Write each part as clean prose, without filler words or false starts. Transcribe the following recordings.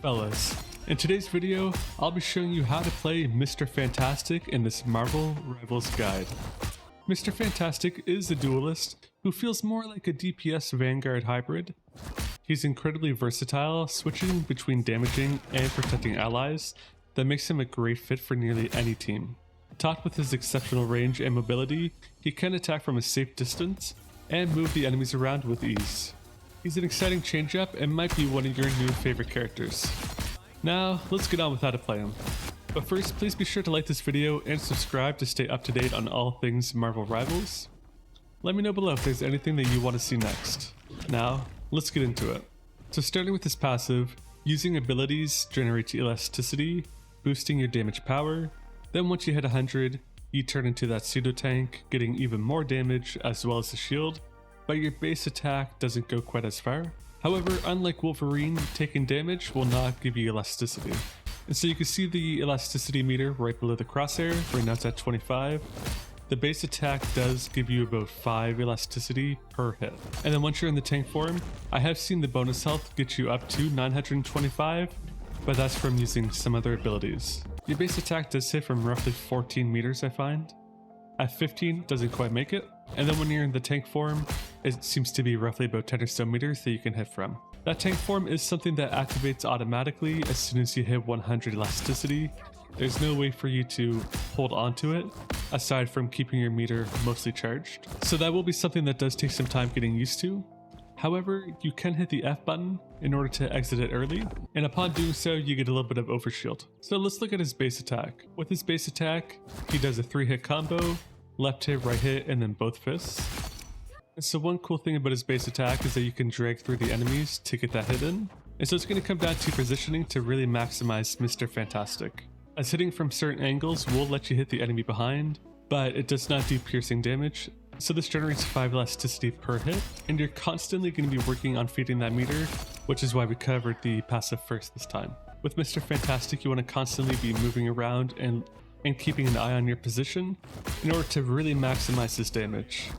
Fellas, in today's video, I'll be showing you how to play Mr. Fantastic in this Marvel Rivals guide. Mr. Fantastic is a duelist who feels more like a DPS vanguard hybrid. He's incredibly versatile, switching between damaging and protecting allies that makes him a great fit for nearly any team. Topped with his exceptional range and mobility, he can attack from a safe distance and move the enemies around with ease. He's an exciting change-up and might be one of your new favorite characters. Now, let's get on with how to play him. But first, please be sure to like this video and subscribe to stay up to date on all things Marvel Rivals. Let me know below if there's anything that you want to see next. Now, let's get into it. So starting with his passive, using abilities generates elasticity, boosting your damage power. Then once you hit 100, you turn into that pseudo tank, getting even more damage as well as the shield, but your base attack doesn't go quite as far. However, unlike Wolverine, taking damage will not give you elasticity. And so you can see the elasticity meter right below the crosshair, right now it's at 25. The base attack does give you about 5 elasticity per hit. And then once you're in the tank form, I have seen the bonus health get you up to 925, but that's from using some other abilities. Your base attack does hit from roughly 14 meters, I find. At 15, doesn't quite make it. And then when you're in the tank form, it seems to be roughly about 10 or so meters that you can hit from. That tank form is something that activates automatically as soon as you hit 100 elasticity. There's no way for you to hold on to it, aside from keeping your meter mostly charged. So that will be something that does take some time getting used to. However, you can hit the F button in order to exit it early, and upon doing so, you get a little bit of overshield. So let's look at his base attack. With his base attack, he does a 3-hit combo, left hit, right hit, and then both fists. And so one cool thing about his base attack is that you can drag through the enemies to get that hit in. And so it's going to come down to positioning to really maximize Mr. Fantastic. As hitting from certain angles will let you hit the enemy behind, but it does not do piercing damage. So this generates 5 elasticity per hit, and you're constantly going to be working on feeding that meter, which is why we covered the passive first this time. With Mr. Fantastic, you want to constantly be moving around and keeping an eye on your position in order to really maximize his damage.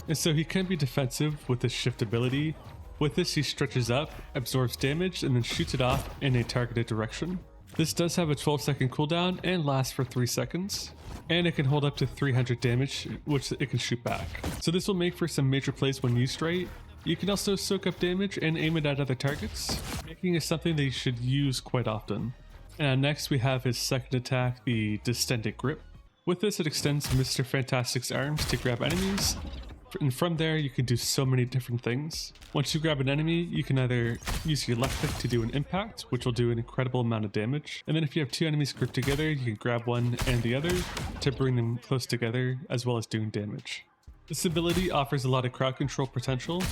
And so he can be defensive with his shift ability. With this, he stretches up, absorbs damage, and then shoots it off in a targeted direction. This does have a 12-second cooldown and lasts for 3 seconds. And it can hold up to 300 damage, which it can shoot back. So this will make for some major plays when used right. You can also soak up damage and aim it at other targets, making it something that you should use quite often. And next we have his second attack, the Distended Grip. With this, it extends Mr. Fantastic's arms to grab enemies, and from there you can do so many different things. Once you grab an enemy, you can either use your left click to do an impact, which will do an incredible amount of damage, and then if you have 2 enemies grouped together, you can grab one and the other to bring them close together, as well as doing damage. This ability offers a lot of crowd control potential,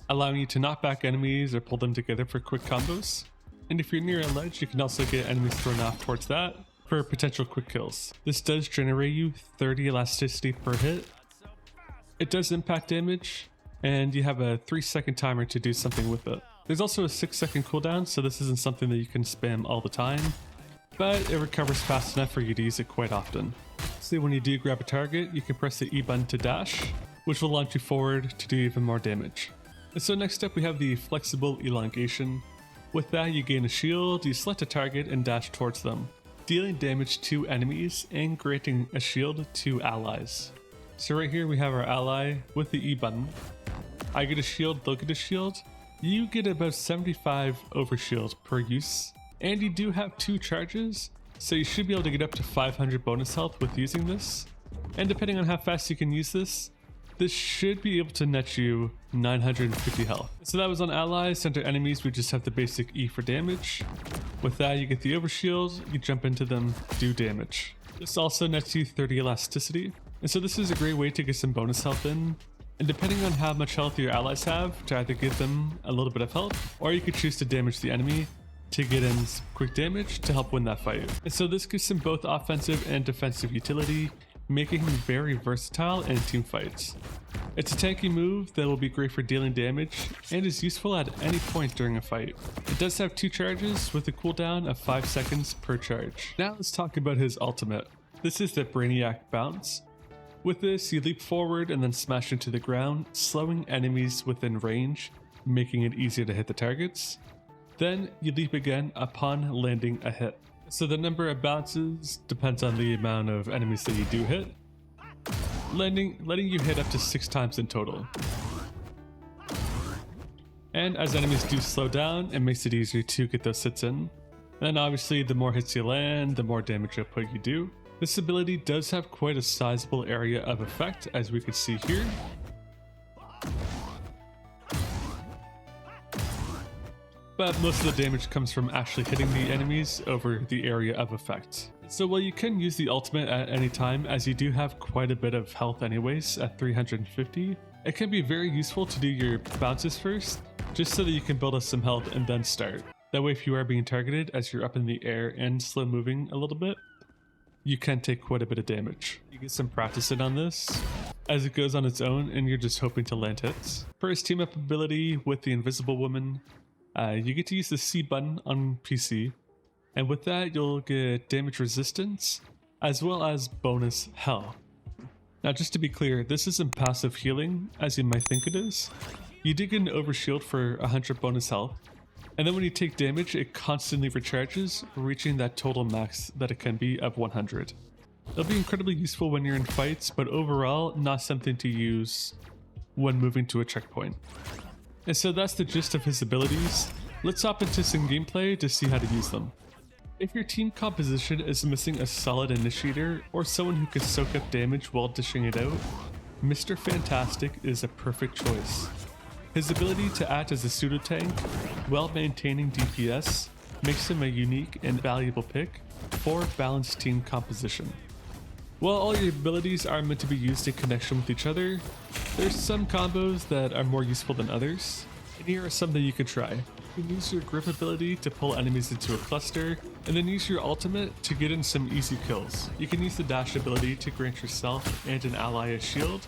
allowing you to knock back enemies or pull them together for quick combos. And if you're near a ledge, you can also get enemies thrown off towards that for potential quick kills. This does generate you 30 elasticity per hit. It does impact damage, and you have a 3-second timer to do something with it. There's also a 6-second cooldown, so this isn't something that you can spam all the time, but it recovers fast enough for you to use it quite often. So when you do grab a target, you can press the E button to dash, which will launch you forward to do even more damage. And so next up we have the Flexible Elongation. With that, you gain a shield, you select a target and dash towards them, dealing damage to enemies and granting a shield to allies. So right here we have our ally with the E button. I get a shield, they'll get a shield. You get about 75 overshield per use, and you do have 2 charges, so you should be able to get up to 500 bonus health with using this. And depending on how fast you can use this should be able to net you 950 health. So that was on allies. Under enemies, we just have the basic E for damage. With that, you get the overshield, you jump into them, do damage. This also nets you 30 elasticity. And so this is a great way to get some bonus health in. And depending on how much health your allies have, to either give them a little bit of health, or you could choose to damage the enemy to get in some quick damage to help win that fight. And so this gives him both offensive and defensive utility, making him very versatile in team fights. It's a tanky move that will be great for dealing damage and is useful at any point during a fight. It does have 2 charges with a cooldown of 5 seconds per charge. Now let's talk about his ultimate. This is the Brainiac Bounce. With this, you leap forward and then smash into the ground, slowing enemies within range, making it easier to hit the targets. Then you leap again upon landing a hit. So the number of bounces depends on the amount of enemies that you do hit, letting you hit up to 6 times in total. And as enemies do slow down, it makes it easier to get those hits in. Then obviously the more hits you land, the more damage output you do. This ability does have quite a sizable area of effect, as we can see here. But most of the damage comes from actually hitting the enemies over the area of effect. So while you can use the ultimate at any time, as you do have quite a bit of health anyways at 350, it can be very useful to do your bounces first, just so that you can build up some health and then start. That way if you are being targeted as you're up in the air and slow moving a little bit, you can take quite a bit of damage. You get some practice in on this as it goes on its own and you're just hoping to land hits. For his team up ability with the Invisible Woman, you get to use the C button on PC, and with that you'll get damage resistance as well as bonus health. Now just to be clear, this isn't passive healing as you might think it is. You do get an overshield for 100 bonus health, and then when you take damage it constantly recharges, reaching that total max that it can be of 100. It'll be incredibly useful when you're in fights, but overall not something to use when moving to a checkpoint. And so that's the gist of his abilities. Let's hop into some gameplay to see how to use them. If your team composition is missing a solid initiator or someone who can soak up damage while dishing it out, Mr. Fantastic is a perfect choice. His ability to act as a pseudo tank while maintaining DPS makes him a unique and valuable pick for balanced team composition. While all your abilities are meant to be used in connection with each other, there's some combos that are more useful than others, and here are some that you can try. You can use your grip ability to pull enemies into a cluster, and then use your ultimate to get in some easy kills. You can use the dash ability to grant yourself and an ally a shield,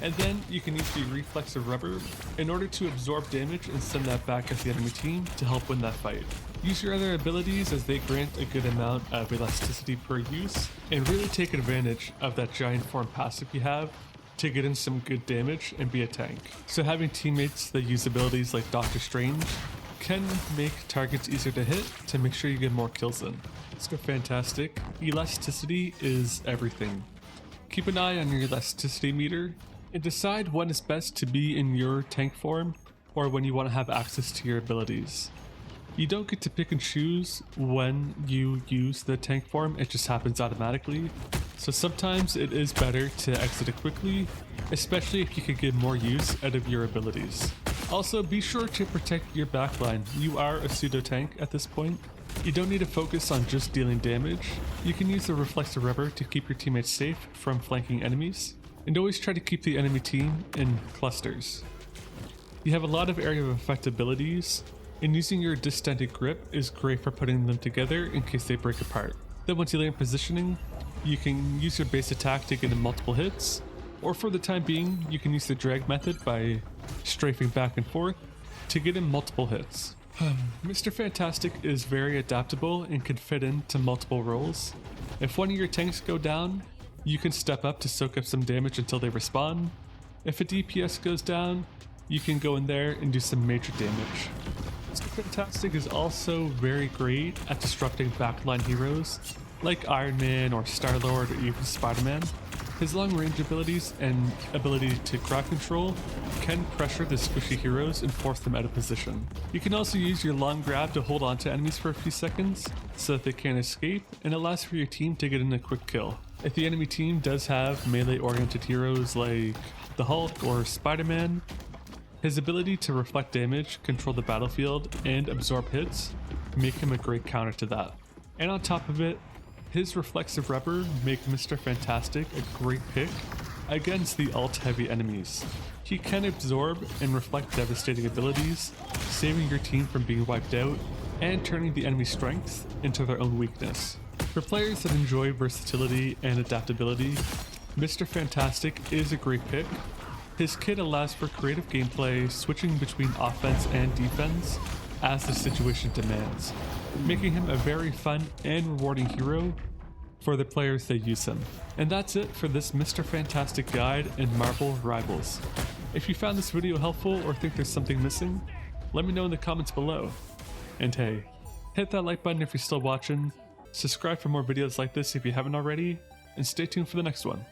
and then you can use the reflexive rubber in order to absorb damage and send that back at the enemy team to help win that fight. Use your other abilities as they grant a good amount of elasticity per use, and really take advantage of that giant form passive you have to get in some good damage and be a tank. So having teammates that use abilities like Doctor Strange can make targets easier to hit to make sure you get more kills in. So fantastic. Elasticity is everything. Keep an eye on your elasticity meter and decide when it's best to be in your tank form or when you want to have access to your abilities. You don't get to pick and choose when you use the tank form, it just happens automatically. So sometimes it is better to exit it quickly, especially if you could get more use out of your abilities. Also, be sure to protect your backline. You are a pseudo tank at this point. You don't need to focus on just dealing damage. You can use the reflexive rubber to keep your teammates safe from flanking enemies, and always try to keep the enemy team in clusters. You have a lot of area of effect abilities, and using your distended grip is great for putting them together in case they break apart. Then once you land positioning, you can use your base attack to get in multiple hits, or for the time being, you can use the drag method by strafing back and forth to get in multiple hits. Mr. Fantastic is very adaptable and can fit into multiple roles. If one of your tanks go down, you can step up to soak up some damage until they respawn. If a DPS goes down, you can go in there and do some major damage. Mr. Fantastic is also very great at disrupting backline heroes like Iron Man or Star-Lord or even Spider-Man. His long range abilities and ability to crowd control can pressure the squishy heroes and force them out of position. You can also use your long grab to hold on to enemies for a few seconds so that they can't escape, and allows for your team to get in a quick kill. If the enemy team does have melee oriented heroes like the Hulk or Spider-Man, his ability to reflect damage, control the battlefield, and absorb hits make him a great counter to that. And on top of it, his reflexive rubber make Mr. Fantastic a great pick against the ult heavy enemies. He can absorb and reflect devastating abilities, saving your team from being wiped out and turning the enemy's strength into their own weakness. For players that enjoy versatility and adaptability, Mr. Fantastic is a great pick. His kit allows for creative gameplay, switching between offense and defense as the situation demands, making him a very fun and rewarding hero for the players that use him. And that's it for this Mr. Fantastic guide in Marvel Rivals. If you found this video helpful or think there's something missing, let me know in the comments below. And hey, hit that like button if you're still watching, subscribe for more videos like this if you haven't already, and stay tuned for the next one.